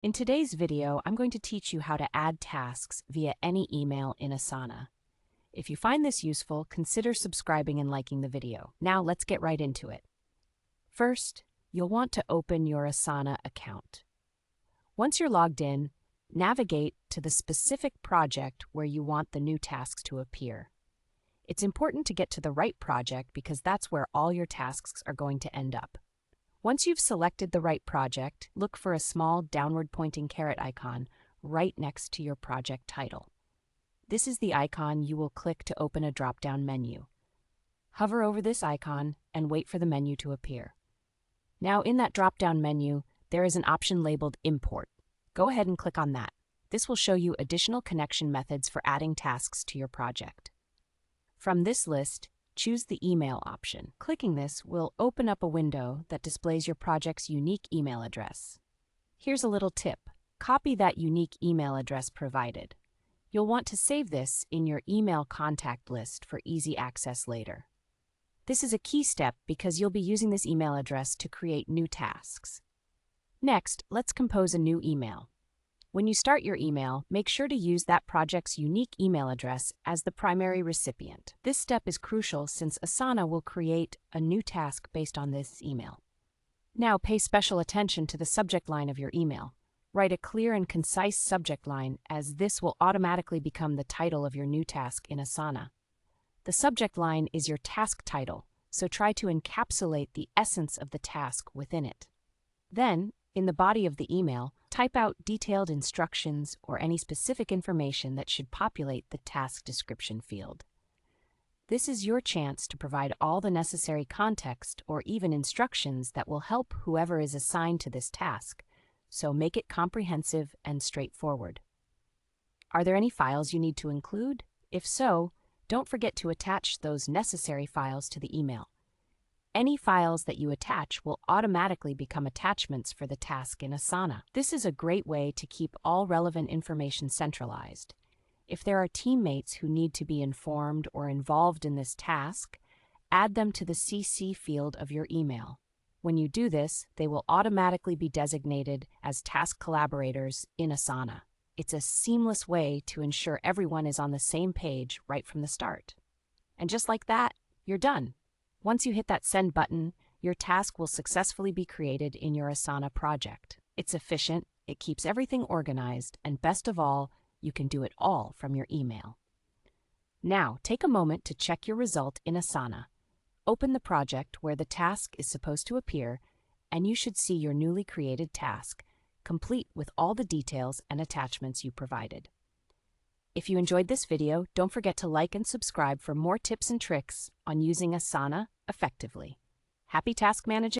In today's video, I'm going to teach you how to add tasks via any email in Asana. If you find this useful, consider subscribing and liking the video. Now let's get right into it. First, you'll want to open your Asana account. Once you're logged in, navigate to the specific project where you want the new tasks to appear. It's important to get to the right project because that's where all your tasks are going to end up. Once you've selected the right project, look for a small downward-pointing caret icon right next to your project title. This is the icon you will click to open a drop-down menu. Hover over this icon and wait for the menu to appear. Now, in that drop-down menu, there is an option labeled Import. Go ahead and click on that. This will show you additional connection methods for adding tasks to your project. From this list, choose the email option. Clicking this will open up a window that displays your project's unique email address. Here's a little tip. Copy that unique email address provided. You'll want to save this in your email contact list for easy access later. This is a key step because you'll be using this email address to create new tasks. Next, let's compose a new email. When you start your email, make sure to use that project's unique email address as the primary recipient. This step is crucial since Asana will create a new task based on this email. Now pay special attention to the subject line of your email. Write a clear and concise subject line as this will automatically become the title of your new task in Asana. The subject line is your task title, so try to encapsulate the essence of the task within it. Then, in the body of the email, type out detailed instructions or any specific information that should populate the task description field. This is your chance to provide all the necessary context or even instructions that will help whoever is assigned to this task, so make it comprehensive and straightforward. Are there any files you need to include? If so, don't forget to attach those necessary files to the email. Any files that you attach will automatically become attachments for the task in Asana. This is a great way to keep all relevant information centralized. If there are teammates who need to be informed or involved in this task, add them to the CC field of your email. When you do this, they will automatically be designated as task collaborators in Asana. It's a seamless way to ensure everyone is on the same page right from the start. And just like that, you're done. Once you hit that send button, your task will successfully be created in your Asana project. It's efficient, it keeps everything organized, and best of all, you can do it all from your email. Now, take a moment to check your result in Asana. Open the project where the task is supposed to appear, and you should see your newly created task, complete with all the details and attachments you provided. If you enjoyed this video, don't forget to like and subscribe for more tips and tricks on using Asana effectively. Happy task managing!